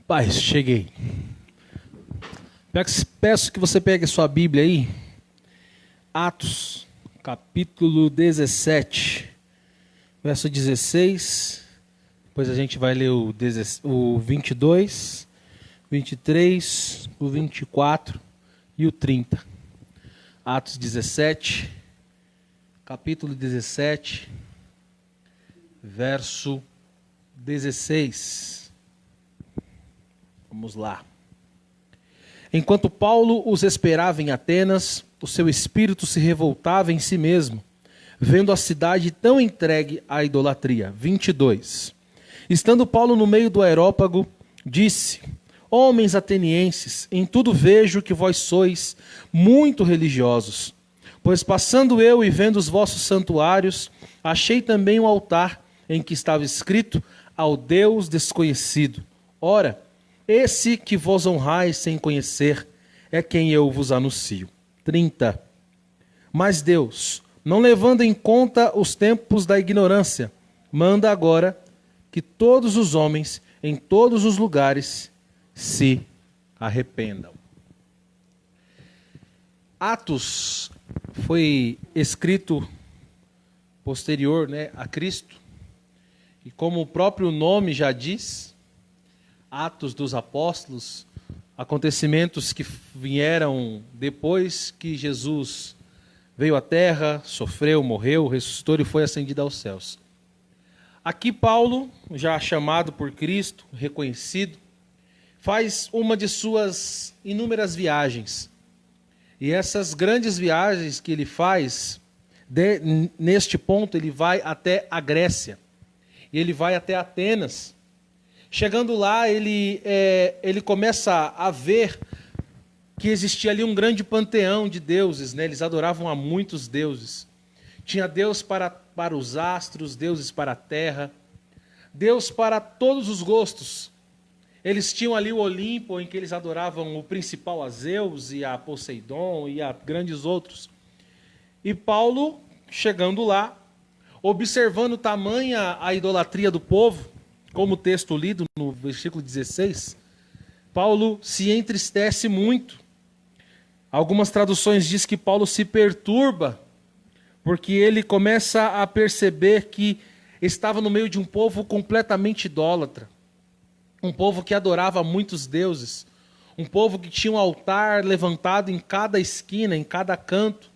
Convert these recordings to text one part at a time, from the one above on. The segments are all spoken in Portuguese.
Paz, cheguei. Peço que você pegue a sua Bíblia aí. Atos, capítulo 17, verso 16. Depois a gente vai ler o 22, 23, o 24 e o 30. Atos 17, capítulo 17, verso 16. Vamos lá. Enquanto Paulo os esperava em Atenas, o seu espírito se revoltava em si mesmo, vendo a cidade tão entregue à idolatria. 22. Estando Paulo no meio do aerópago, disse: Homens atenienses, em tudo vejo que vós sois muito religiosos. Pois passando eu e vendo os vossos santuários, achei também um altar em que estava escrito: ao Deus desconhecido. Ora, esse que vos honrais sem conhecer é quem eu vos anuncio. 30. Mas Deus, não levando em conta os tempos da ignorância, manda agora que todos os homens, em todos os lugares, se arrependam. Atos foi escrito posterior, a Cristo. E como o próprio nome já diz, Atos dos Apóstolos, acontecimentos que vieram depois que Jesus veio à terra, sofreu, morreu, ressuscitou e foi ascendido aos céus. Aqui Paulo, já chamado por Cristo, reconhecido, faz uma de suas inúmeras viagens. E essas grandes viagens que ele faz, neste ponto ele vai até a Grécia. E ele vai até Atenas. Chegando lá, ele começa a ver que existia ali um grande panteão de deuses. Eles adoravam a muitos deuses. Tinha Deus para os astros, deuses para a terra, Deus para todos os gostos. Eles tinham ali o Olimpo, em que eles adoravam o principal a Zeus e a Poseidon e a grandes outros. E Paulo, chegando lá, observando tamanha a idolatria do povo, como o texto lido no versículo 16, Paulo se entristece muito. Algumas traduções dizem que Paulo se perturba, porque ele começa a perceber que estava no meio de um povo completamente idólatra. Um povo que adorava muitos deuses. Um povo que tinha um altar levantado em cada esquina, em cada canto.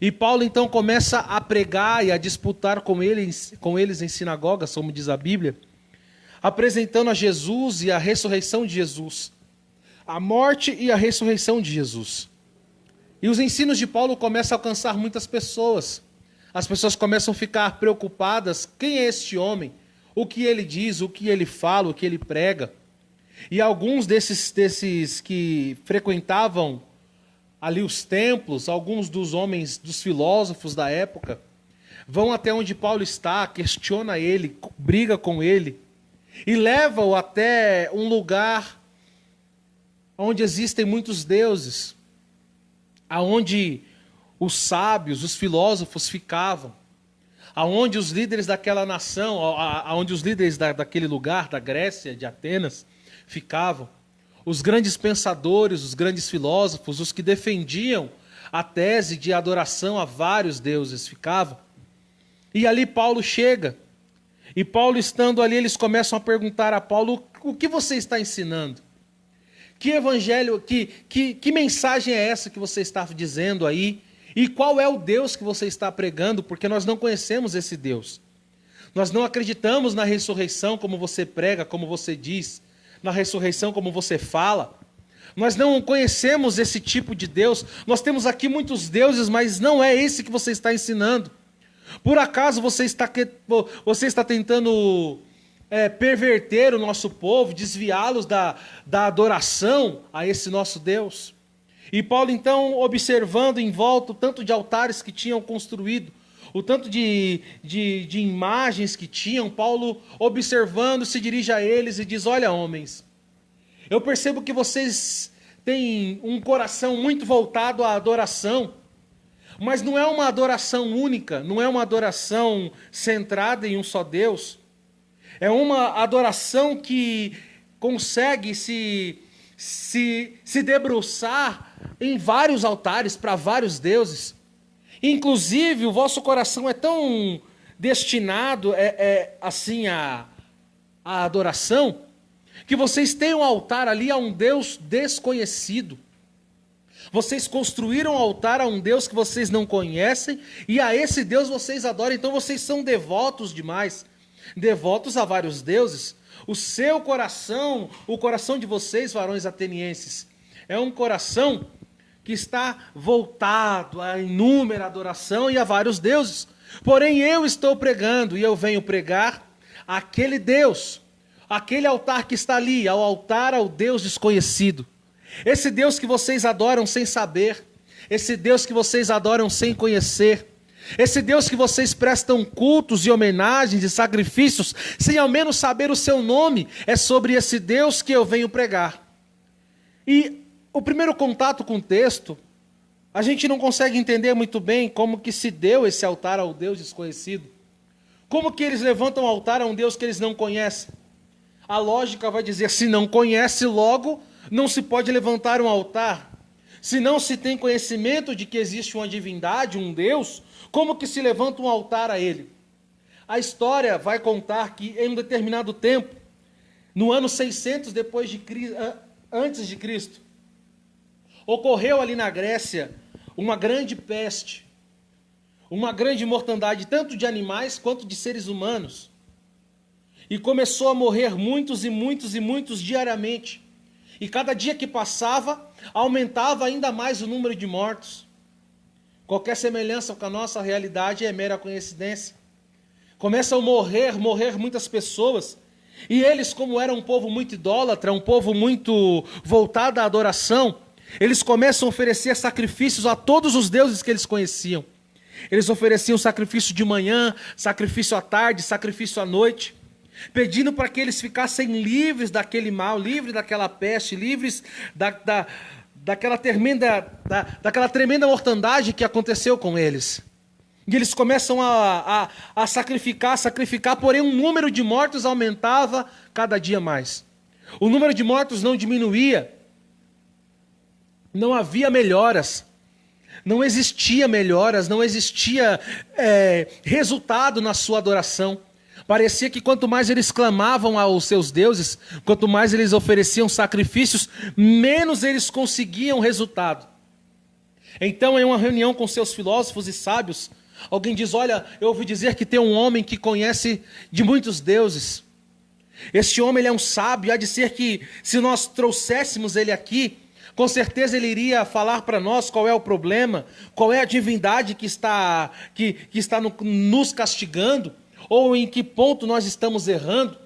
E Paulo então começa a pregar e a disputar com eles em sinagogas, como diz a Bíblia, apresentando a Jesus e a ressurreição de Jesus, a morte e a ressurreição de Jesus. E os ensinos de Paulo começam a alcançar muitas pessoas. As pessoas começam a ficar preocupadas: quem é este homem? O que ele diz, o que ele fala, o que ele prega? E alguns desses que frequentavam ali os templos, alguns dos homens, dos filósofos da época, vão até onde Paulo está, questiona ele, briga com ele, e leva-o até um lugar onde existem muitos deuses, aonde os sábios, os filósofos ficavam, aonde os líderes daquela nação, aonde os líderes daquele lugar, da Grécia, de Atenas, ficavam. Os grandes pensadores, os grandes filósofos, os que defendiam a tese de adoração a vários deuses ficavam. E ali Paulo chega. E Paulo estando ali, eles começam a perguntar a Paulo: o que você está ensinando? Que evangelho, que mensagem é essa que você está dizendo aí? E qual é o Deus que você está pregando? Porque nós não conhecemos esse Deus. Nós não acreditamos na ressurreição como você prega, como você diz, na ressurreição como você fala. Nós não conhecemos esse tipo de Deus. Nós temos aqui muitos deuses, mas não é esse que você está ensinando. Por acaso você está tentando perverter o nosso povo, desviá-los da adoração a esse nosso Deus? E Paulo então, observando em volta o tanto de altares que tinham construído, o tanto de imagens que tinham, Paulo, observando, se dirige a eles e diz: olha, homens, eu percebo que vocês têm um coração muito voltado à adoração, mas não é uma adoração única, não é uma adoração centrada em um só Deus. É uma adoração que consegue se debruçar em vários altares para vários deuses. Inclusive, o vosso coração é tão destinado assim à adoração, que vocês têm um altar ali a um Deus desconhecido. Vocês construíram um altar a um Deus que vocês não conhecem, e a esse Deus vocês adoram. Então vocês são devotos demais, devotos a vários deuses. O seu coração, o coração de vocês, varões atenienses, é um coração que está voltado à inúmera adoração e a vários deuses. Porém eu estou pregando, e eu venho pregar aquele Deus, aquele altar que está ali, ao altar ao Deus desconhecido. Esse Deus que vocês adoram sem saber, esse Deus que vocês adoram sem conhecer, esse Deus que vocês prestam cultos e homenagens e sacrifícios, sem ao menos saber o seu nome, é sobre esse Deus que eu venho pregar. E o primeiro contato com o texto, a gente não consegue entender muito bem como que se deu esse altar ao Deus desconhecido. Como que eles levantam um altar a um Deus que eles não conhecem? A lógica vai dizer, se não conhece, logo não se pode levantar um altar. Se não se tem conhecimento de que existe uma divindade, um Deus, como que se levanta um altar a ele? A história vai contar que em um determinado tempo, no ano 600 antes de Cristo, ocorreu ali na Grécia uma grande peste, uma grande mortandade, tanto de animais quanto de seres humanos. E começou a morrer muitos e muitos e muitos diariamente. E cada dia que passava, aumentava ainda mais o número de mortos. Qualquer semelhança com a nossa realidade é mera coincidência. Começam a morrer muitas pessoas. E eles, como eram um povo muito idólatra, um povo muito voltado à adoração, eles começam a oferecer sacrifícios a todos os deuses que eles conheciam. Eles ofereciam sacrifício de manhã, sacrifício à tarde, sacrifício à noite, pedindo para que eles ficassem livres daquele mal, livres daquela peste, livres daquela tremenda mortandade que aconteceu com eles. E eles começam a sacrificar, porém o número de mortos aumentava cada dia mais. O número de mortos não diminuía, não havia melhoras, não existia melhoras, não existia resultado na sua adoração. Parecia que quanto mais eles clamavam aos seus deuses, quanto mais eles ofereciam sacrifícios, menos eles conseguiam resultado. Então, em uma reunião com seus filósofos e sábios, alguém diz, olha, eu ouvi dizer que tem um homem que conhece de muitos deuses. Este homem ele é um sábio, há de ser que se nós trouxéssemos ele aqui, com certeza ele iria falar para nós qual é o problema, qual é a divindade que está nos castigando, ou em que ponto nós estamos errando.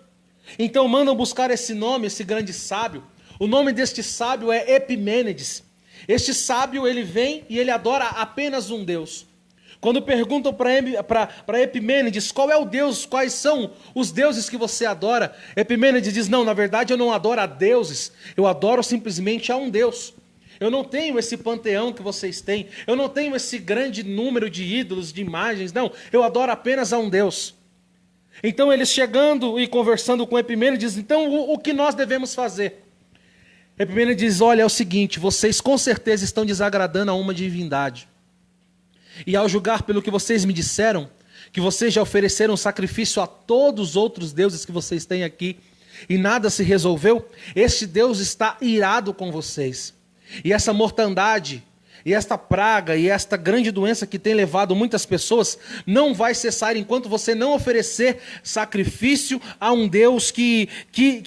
Então mandam buscar esse nome, esse grande sábio. O nome deste sábio é Epimênides. Este sábio, ele vem e ele adora apenas um Deus. Quando perguntam para Epimênides qual é o Deus, quais são os deuses que você adora, Epimênides diz, não, na verdade eu não adoro a deuses, eu adoro simplesmente a um Deus. Eu não tenho esse panteão que vocês têm, eu não tenho esse grande número de ídolos, de imagens, não, eu adoro apenas a um Deus. Então eles chegando e conversando com Epimênides, então o que nós devemos fazer? Epimênides diz, olha, é o seguinte, vocês com certeza estão desagradando a uma divindade. E ao julgar pelo que vocês me disseram, que vocês já ofereceram sacrifício a todos os outros deuses que vocês têm aqui, e nada se resolveu, este Deus está irado com vocês. E essa mortandade, e esta praga, e esta grande doença que tem levado muitas pessoas, não vai cessar enquanto você não oferecer sacrifício a um Deus que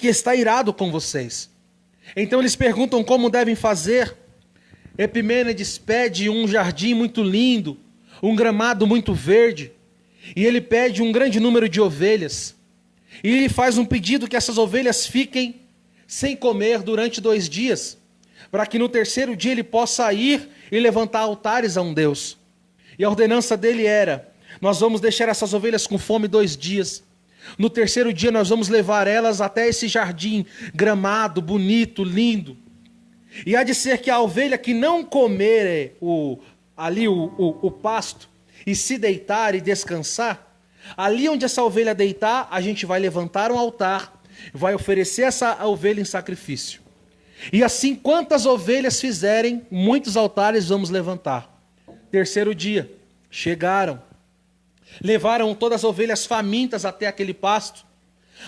está irado com vocês. Então eles perguntam como devem fazer. Epimênides pede um jardim muito lindo, um gramado muito verde, e ele pede um grande número de ovelhas. E ele faz um pedido que essas ovelhas fiquem sem comer durante 2 dias, para que no 3º dia ele possa ir e levantar altares a um Deus. E a ordenança dele era, nós vamos deixar essas ovelhas com fome 2 dias. No 3º dia nós vamos levar elas até esse jardim gramado, bonito, lindo. E há de ser que a ovelha que não comer o pasto e se deitar e descansar, ali onde essa ovelha deitar, a gente vai levantar um altar vai oferecer essa ovelha em sacrifício. E assim, quantas ovelhas fizerem, muitos altares vamos levantar. Terceiro dia, chegaram, levaram todas as ovelhas famintas até aquele pasto.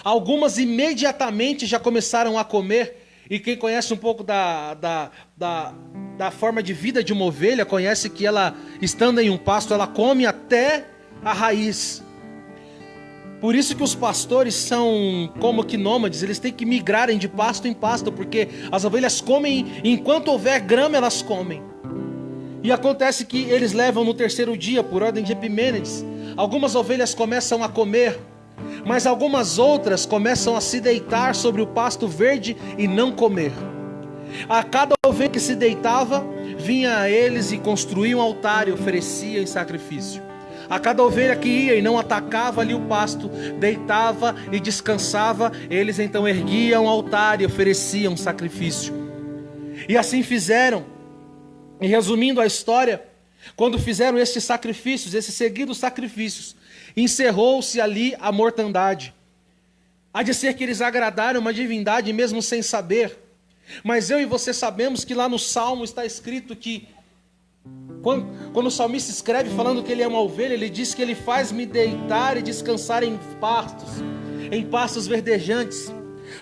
Algumas imediatamente já começaram a comer. E quem conhece um pouco da forma de vida de uma ovelha, conhece que ela, estando em um pasto, ela come até a raiz. Por isso que os pastores são como que nômades, eles têm que migrarem de pasto em pasto, porque as ovelhas comem, enquanto houver grama elas comem. E acontece que eles levam no terceiro dia, por ordem de Epimênides, algumas ovelhas começam a comer, mas algumas outras começam a se deitar sobre o pasto verde e não comer. A cada ovelha que se deitava, vinha a eles e construía um altar e oferecia em sacrifício. A cada ovelha que ia e não atacava ali o pasto, deitava e descansava, eles então erguiam um altar e ofereciam sacrifício. E assim fizeram. E resumindo a história, quando fizeram estes sacrifícios, esses seguidos sacrifícios, encerrou-se ali a mortandade. Há de ser que eles agradaram uma divindade mesmo sem saber. Mas eu e você sabemos que lá no Salmo está escrito que quando o salmista escreve falando que ele é uma ovelha, ele diz que ele faz-me deitar e descansar em pastos verdejantes.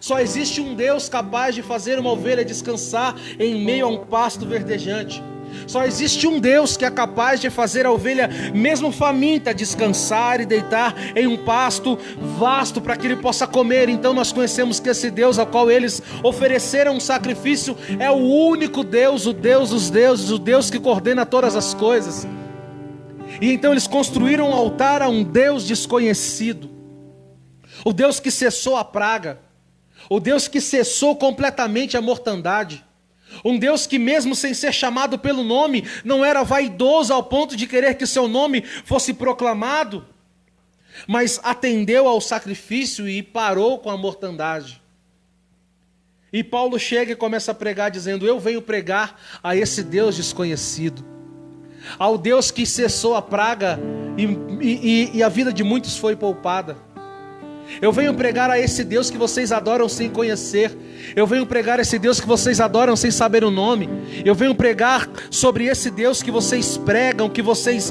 Só existe um Deus capaz de fazer uma ovelha descansar em meio a um pasto verdejante. Só existe um Deus que é capaz de fazer a ovelha, mesmo faminta, descansar e deitar em um pasto vasto para que ele possa comer. Então nós conhecemos que esse Deus ao qual eles ofereceram um sacrifício é o único Deus, o Deus dos deuses, o Deus que coordena todas as coisas. E então eles construíram um altar a um Deus desconhecido, o Deus que cessou a praga, o Deus que cessou completamente a mortandade. Um Deus que mesmo sem ser chamado pelo nome, não era vaidoso ao ponto de querer que seu nome fosse proclamado, mas atendeu ao sacrifício e parou com a mortandade. E Paulo chega e começa a pregar dizendo: eu venho pregar a esse Deus desconhecido, ao Deus que cessou a praga e a vida de muitos foi poupada. Eu venho pregar a esse Deus que vocês adoram sem conhecer. Eu venho pregar a esse Deus que vocês adoram sem saber o nome. Eu venho pregar sobre esse Deus que vocês pregam, que vocês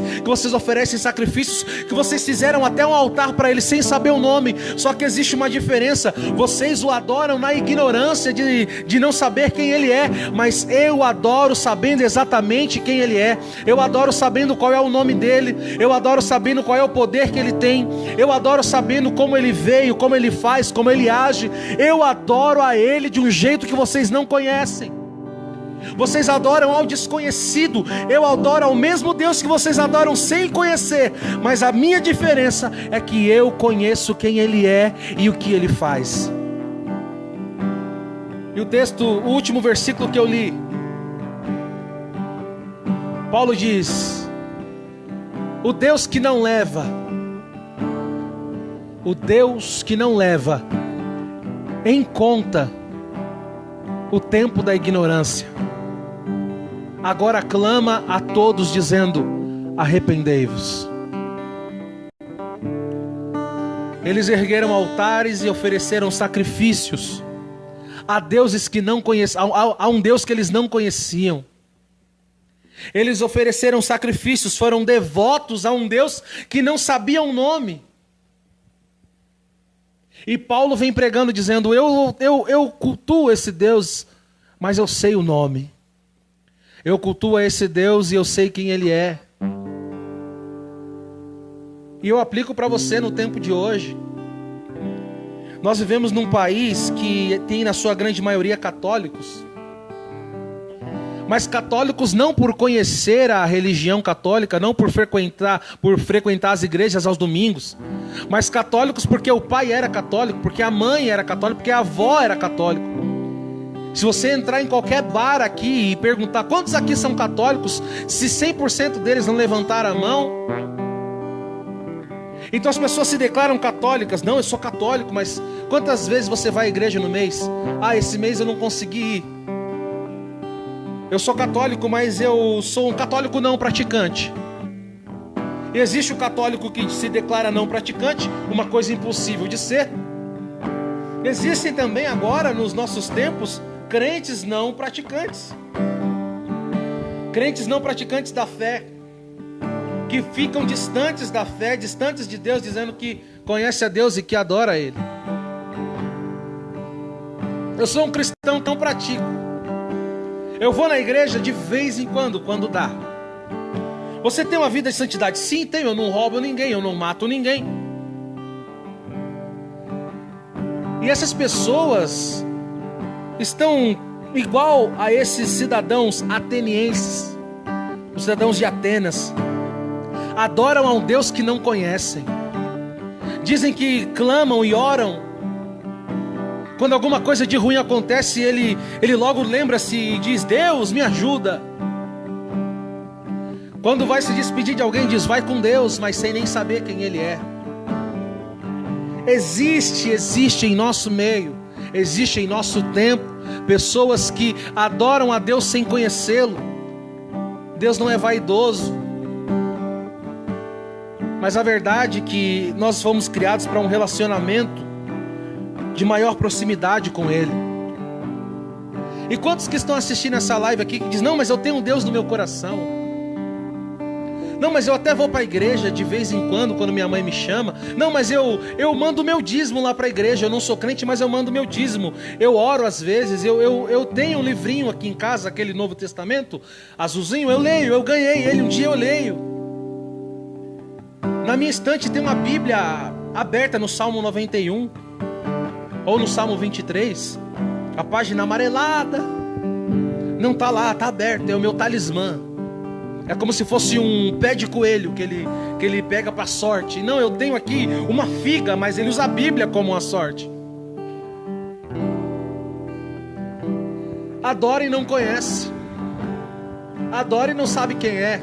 oferecem sacrifícios, que vocês fizeram até um altar para ele sem saber o nome. Só que existe uma diferença: vocês o adoram na ignorância de não saber quem ele é, mas eu adoro sabendo exatamente quem ele é. Eu adoro sabendo qual é o nome dele. Eu adoro sabendo qual é o poder que ele tem. Eu adoro sabendo como ele veio, como ele faz, como ele age. Eu adoro a ele de um jeito que vocês não conhecem. Vocês adoram ao desconhecido, eu adoro ao mesmo Deus que vocês adoram sem conhecer. Mas a minha diferença é que eu conheço quem ele é e o que ele faz. E o último versículo que eu li, Paulo diz: o Deus que não leva em conta o tempo da ignorância, agora clama a todos dizendo: arrependei-vos. Eles ergueram altares e ofereceram sacrifícios a deuses que não conheciam, a um Deus que eles não conheciam. Eles ofereceram sacrifícios, foram devotos a um Deus que não sabia o nome. E Paulo vem pregando dizendo: eu cultuo esse Deus, mas eu sei o nome. Eu cultuo a esse Deus e eu sei quem ele é. E eu aplico para você no tempo de hoje. Nós vivemos num país que tem na sua grande maioria católicos. Mas católicos não por conhecer a religião católica, não por frequentar as igrejas aos domingos, mas católicos porque o pai era católico, porque a mãe era católica, porque a avó era católica. Se você entrar em qualquer bar aqui e perguntar quantos aqui são católicos, se 100% deles não levantaram a mão, então as pessoas se declaram católicas. Não, eu sou católico, mas quantas vezes você vai à igreja no mês? Ah, esse mês eu não consegui ir. Eu sou católico, mas eu sou um católico não praticante. E existe o católico que se declara não praticante, uma coisa impossível de ser. Existem também agora, nos nossos tempos, crentes não praticantes. Crentes não praticantes da fé, que ficam distantes da fé, distantes de Deus, dizendo que conhece a Deus e que adora a Ele. Eu sou um cristão, então pratico. Eu vou na igreja de vez em quando dá. Você tem uma vida de santidade? Sim, tenho. Eu não roubo ninguém, eu não mato ninguém. E essas pessoas estão igual a esses cidadãos atenienses, os cidadãos de Atenas. Adoram a um Deus que não conhecem. Dizem que clamam e oram. Quando alguma coisa de ruim acontece, ele logo lembra-se e diz: Deus, me ajuda. Quando vai se despedir de alguém, diz: vai com Deus, mas sem nem saber quem Ele é. Existe em nosso meio, existe em nosso tempo, pessoas que adoram a Deus sem conhecê-lo. Deus não é vaidoso. Mas a verdade é que nós fomos criados para um relacionamento de maior proximidade com Ele. E quantos que estão assistindo essa live aqui que dizem: não, mas eu tenho um Deus no meu coração. Não, mas eu até vou para a igreja de vez em quando minha mãe me chama. Não, mas eu mando meu dízimo lá para a igreja. Eu não sou crente, mas eu mando meu dízimo. Eu oro às vezes. Eu tenho um livrinho aqui em casa, aquele Novo Testamento, azulzinho. Eu leio, eu ganhei ele. Um dia eu leio. Na minha estante tem uma Bíblia aberta no Salmo 91. Ou no Salmo 23. A página amarelada. Não está lá, está aberto. É o meu talismã. É como se fosse um pé de coelho que ele pega para a sorte. Não, eu tenho aqui uma figa, mas ele usa a Bíblia como uma sorte. Adora e não conhece. Adora e não sabe quem é.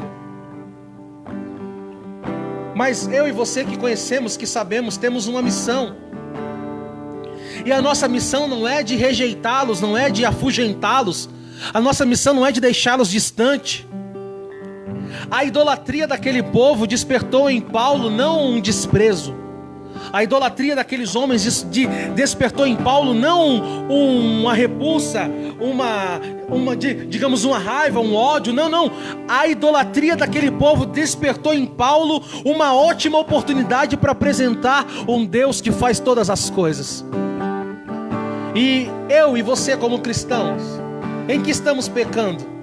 Mas eu e você que conhecemos, que sabemos, temos uma missão. E a nossa missão não é de rejeitá-los, não é de afugentá-los. A nossa missão não é de deixá-los distante. A idolatria daquele povo despertou em Paulo não um desprezo. A idolatria daqueles homens despertou em Paulo não uma repulsa, digamos uma raiva, um ódio. Não. A idolatria daquele povo despertou em Paulo uma ótima oportunidade para apresentar um Deus que faz todas as coisas. E eu e você como cristãos, em que estamos pecando?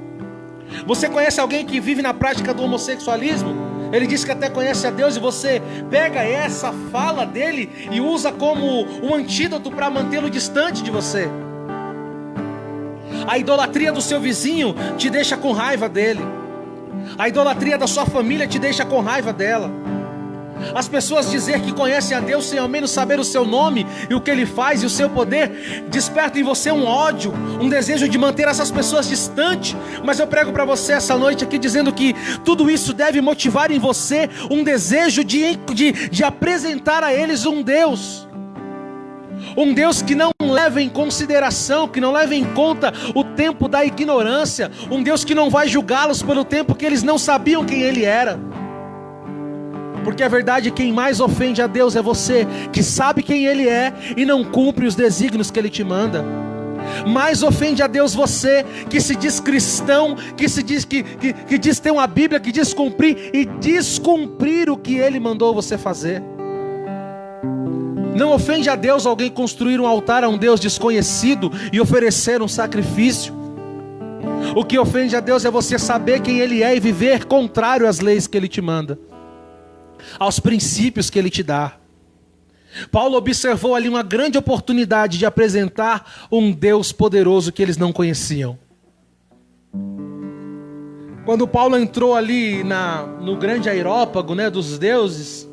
Você conhece alguém que vive na prática do homossexualismo? Ele diz que até conhece a Deus, e você pega essa fala dele e usa como um antídoto para mantê-lo distante de você. A idolatria do seu vizinho te deixa com raiva dele. A idolatria da sua família te deixa com raiva dela. As pessoas dizer que conhecem a Deus sem ao menos saber o seu nome e o que Ele faz e o seu poder, desperta em você um ódio, um desejo de manter essas pessoas distantes. Mas eu prego para você essa noite aqui dizendo que tudo isso deve motivar em você um desejo de apresentar a eles um Deus que não leva em consideração, que não leva em conta o tempo da ignorância, um Deus que não vai julgá-los pelo tempo que eles não sabiam quem Ele era. Porque a verdade é que quem mais ofende a Deus é você, que sabe quem Ele é e não cumpre os desígnios que Ele te manda. Mais ofende a Deus você, que se diz cristão, que se diz que diz ter uma Bíblia, que diz cumprir e descumprir o que Ele mandou você fazer. Não ofende a Deus alguém construir um altar a um Deus desconhecido e oferecer um sacrifício. O que ofende a Deus é você saber quem Ele é e viver contrário às leis que Ele te manda, aos princípios que Ele te dá. Paulo observou ali uma grande oportunidade de apresentar um Deus poderoso que eles não conheciam. Quando Paulo entrou ali no grande aerópago, dos deuses,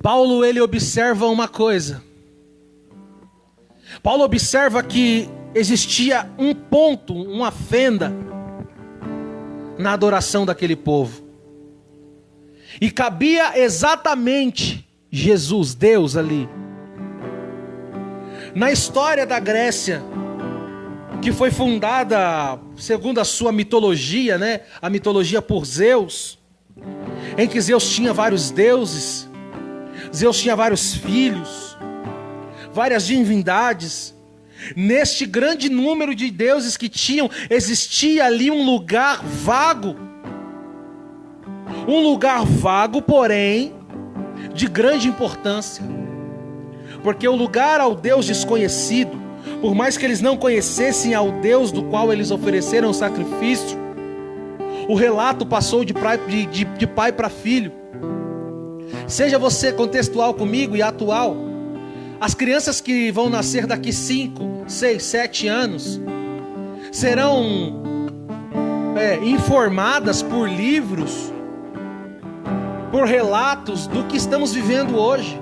Paulo ele observa uma coisa. Paulo observa que existia um ponto, uma fenda na adoração daquele povo. E cabia exatamente Jesus, Deus ali. Na história da Grécia, que foi fundada segundo a sua mitologia, a mitologia por Zeus, em que Zeus tinha vários deuses, Zeus tinha vários filhos, várias divindades. Neste grande número de deuses que tinham, existia ali um lugar vago. Um lugar vago, porém, de grande importância. Porque o lugar ao Deus desconhecido, por mais que eles não conhecessem ao Deus do qual eles ofereceram o sacrifício, o relato passou de pai para filho. Seja você contextual comigo e atual. As crianças que vão nascer daqui 5, 6, 7 anos serão informadas por livros, por relatos do que estamos vivendo hoje.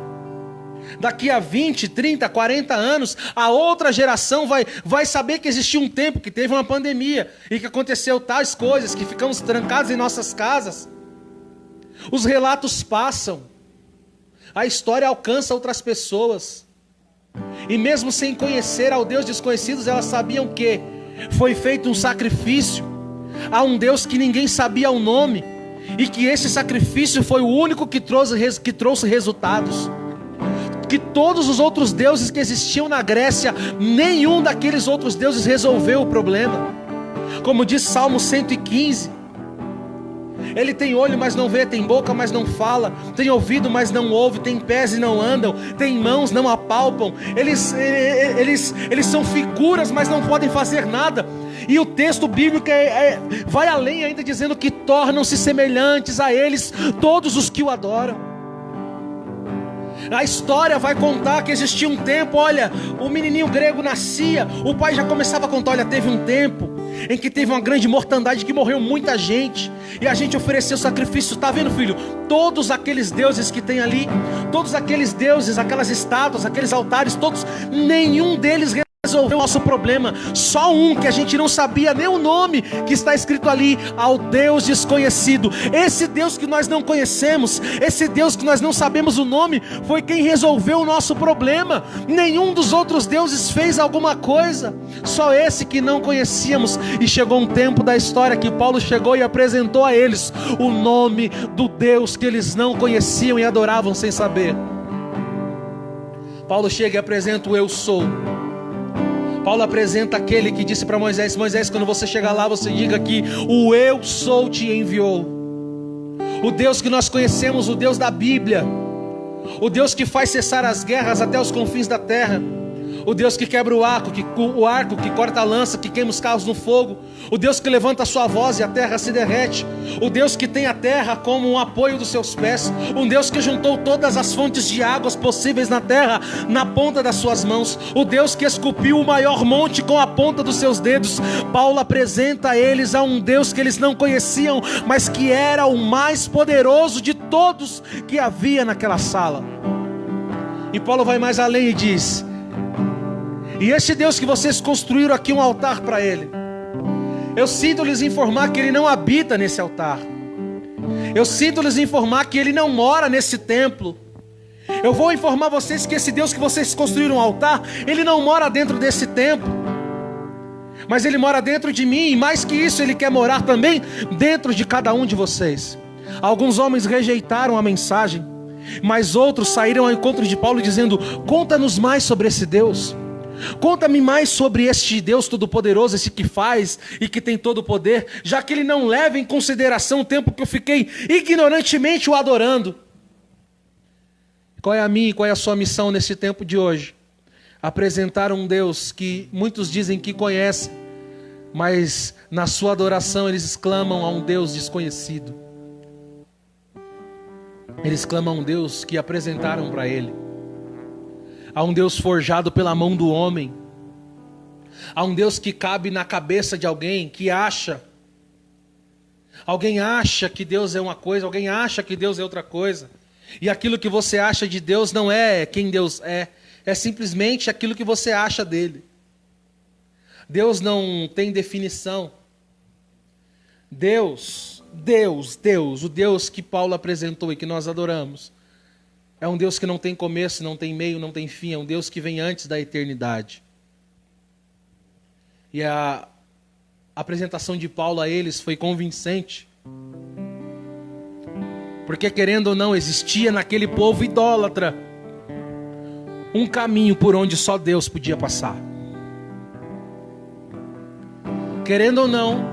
Daqui a 20, 30, 40 anos, a outra geração vai saber que existiu um tempo que teve uma pandemia e que aconteceu tais coisas, que ficamos trancados em nossas casas. Os relatos passam, a história alcança outras pessoas. E mesmo sem conhecer ao Deus desconhecido, elas sabiam que foi feito um sacrifício a um Deus que ninguém sabia o nome, e que esse sacrifício foi o único que trouxe resultados. Que todos os outros deuses que existiam na Grécia, nenhum daqueles outros deuses resolveu o problema. Como diz Salmo 115, ele tem olho, mas não vê, tem boca, mas não fala, tem ouvido, mas não ouve, tem pés e não andam, tem mãos, não apalpam. Eles são figuras, mas não podem fazer nada. E o texto bíblico vai além ainda, dizendo que tornam-se semelhantes a eles todos os que o adoram. A história vai contar que existia um tempo, olha, o menininho grego nascia, o pai já começava a contar, olha, teve um tempo em que teve uma grande mortandade, que morreu muita gente, e a gente ofereceu sacrifício. Tá vendo, filho? Todos aqueles deuses que tem ali, todos aqueles deuses, aquelas estátuas, aqueles altares, todos, nenhum deles resolveu o nosso problema. Só um que a gente não sabia nem o nome, que está escrito ali: ao Deus desconhecido. Esse Deus que nós não conhecemos, esse Deus que nós não sabemos o nome, foi quem resolveu o nosso problema. Nenhum dos outros deuses fez alguma coisa, só esse que não conhecíamos. E chegou um tempo da história que Paulo chegou e apresentou a eles o nome do Deus que eles não conheciam e adoravam sem saber. Paulo chega e apresenta o Eu Sou. Paulo apresenta aquele que disse para Moisés: Moisés, quando você chegar lá, você diga que o Eu Sou te enviou. O Deus que nós conhecemos, o Deus da Bíblia, o Deus que faz cessar as guerras até os confins da terra, o Deus que quebra o arco, que corta a lança, que queima os carros no fogo, o Deus que levanta a sua voz e a terra se derrete, o Deus que tem a terra como um apoio dos seus pés, um Deus que juntou todas as fontes de águas possíveis na terra na ponta das suas mãos, o Deus que esculpiu o maior monte com a ponta dos seus dedos. Paulo apresenta a eles a um Deus que eles não conheciam, mas que era o mais poderoso de todos que havia naquela sala. E Paulo vai mais além e diz: e esse Deus que vocês construíram aqui um altar para Ele, eu sinto lhes informar que Ele não habita nesse altar. Eu sinto lhes informar que Ele não mora nesse templo. Eu vou informar vocês que esse Deus que vocês construíram um altar, Ele não mora dentro desse templo, mas Ele mora dentro de mim. E mais que isso, Ele quer morar também dentro de cada um de vocês. Alguns homens rejeitaram a mensagem, mas outros saíram ao encontro de Paulo dizendo: conta-nos mais sobre esse Deus. Conta-me mais sobre este Deus Todo-Poderoso, esse que faz e que tem todo o poder, já que Ele não leva em consideração o tempo que eu fiquei ignorantemente o adorando. Qual é a minha e qual é a sua missão nesse tempo de hoje? Apresentar um Deus que muitos dizem que conhecem, mas na sua adoração eles clamam a um Deus desconhecido. Eles clamam a um Deus que apresentaram para Ele, a um Deus forjado pela mão do homem, a um Deus que cabe na cabeça de alguém que acha. Alguém acha que Deus é uma coisa, alguém acha que Deus é outra coisa. E aquilo que você acha de Deus não é quem Deus é simplesmente aquilo que você acha dele. Deus não tem definição. Deus, o Deus que Paulo apresentou e que nós adoramos, é um Deus que não tem começo, não tem meio, não tem fim. É um Deus que vem antes da eternidade. E a apresentação de Paulo a eles foi convincente. Porque, querendo ou não, existia naquele povo idólatra um caminho por onde só Deus podia passar. Querendo ou não,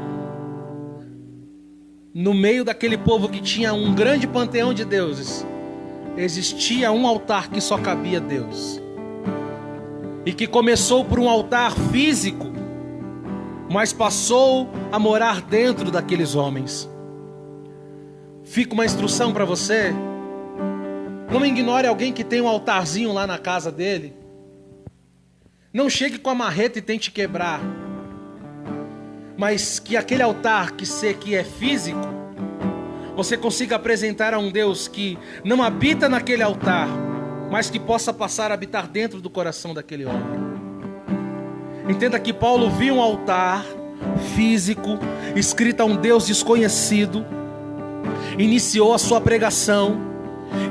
no meio daquele povo que tinha um grande panteão de deuses, existia um altar que só cabia Deus. E que começou por um altar físico, mas passou a morar dentro daqueles homens. Fica uma instrução para você: não ignore alguém que tem um altarzinho lá na casa dele. Não chegue com a marreta e tente quebrar. Mas que aquele altar que é físico, você consiga apresentar a um Deus que não habita naquele altar, mas que possa passar a habitar dentro do coração daquele homem. Entenda que Paulo viu um altar físico, escrito a um Deus desconhecido, iniciou a sua pregação,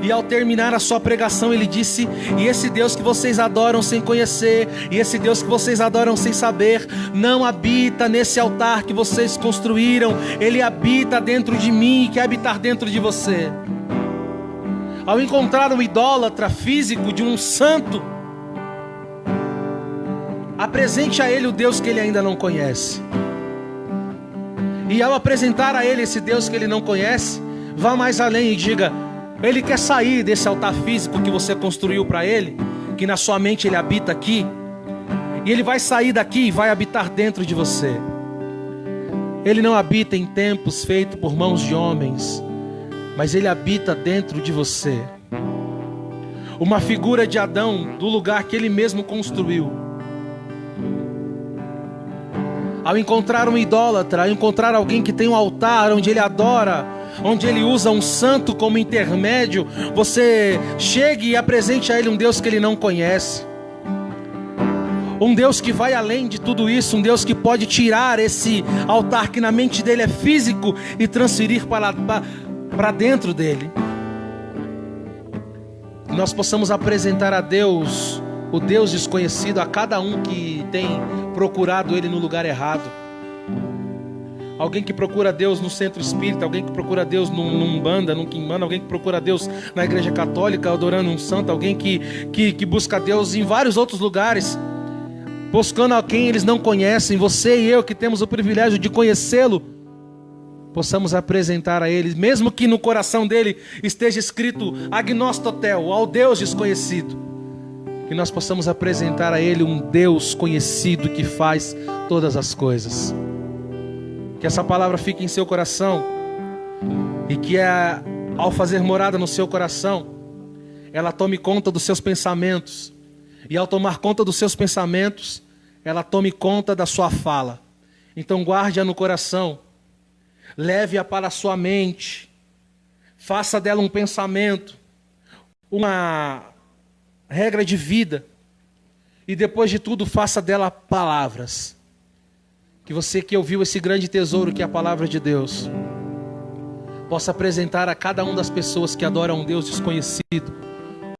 e ao terminar a sua pregação ele disse: e esse Deus que vocês adoram sem conhecer, e esse Deus que vocês adoram sem saber, não habita nesse altar que vocês construíram, ele habita dentro de mim e quer habitar dentro de você. Ao encontrar um idólatra físico de um santo, apresente a ele o Deus que ele ainda não conhece. E ao apresentar a ele esse Deus que ele não conhece, vá mais além e diga: ele quer sair desse altar físico que você construiu para ele, que na sua mente ele habita aqui, e ele vai sair daqui e vai habitar dentro de você. Ele não habita em templos feitos por mãos de homens, mas ele habita dentro de você. Uma figura de Adão do lugar que ele mesmo construiu. Ao encontrar um idólatra, ao encontrar alguém que tem um altar onde ele adora, onde ele usa um santo como intermédio, você chegue e apresente a ele um Deus que ele não conhece. Um Deus que vai além de tudo isso, um Deus que pode tirar esse altar que na mente dele é físico e transferir para dentro dele. Nós possamos apresentar a Deus, o Deus desconhecido, a cada um que tem procurado ele no lugar errado. Alguém que procura Deus no centro espírita, alguém que procura Deus num Umbanda, num Quimbanda, alguém que procura Deus na igreja católica, adorando um santo, alguém que busca Deus em vários outros lugares, buscando a quem eles não conhecem. Você e eu que temos o privilégio de conhecê-lo, possamos apresentar a ele, mesmo que no coração dele esteja escrito agnostotel, ao Deus desconhecido, que nós possamos apresentar a ele um Deus conhecido que faz todas as coisas. Que essa palavra fique em seu coração, e que ao fazer morada no seu coração, ela tome conta dos seus pensamentos, e ao tomar conta dos seus pensamentos, ela tome conta da sua fala. Então guarde-a no coração, leve-a para a sua mente, faça dela um pensamento, uma regra de vida, e depois de tudo faça dela palavras. Que você que ouviu esse grande tesouro que é a palavra de Deus, possa apresentar a cada uma das pessoas que adoram um Deus desconhecido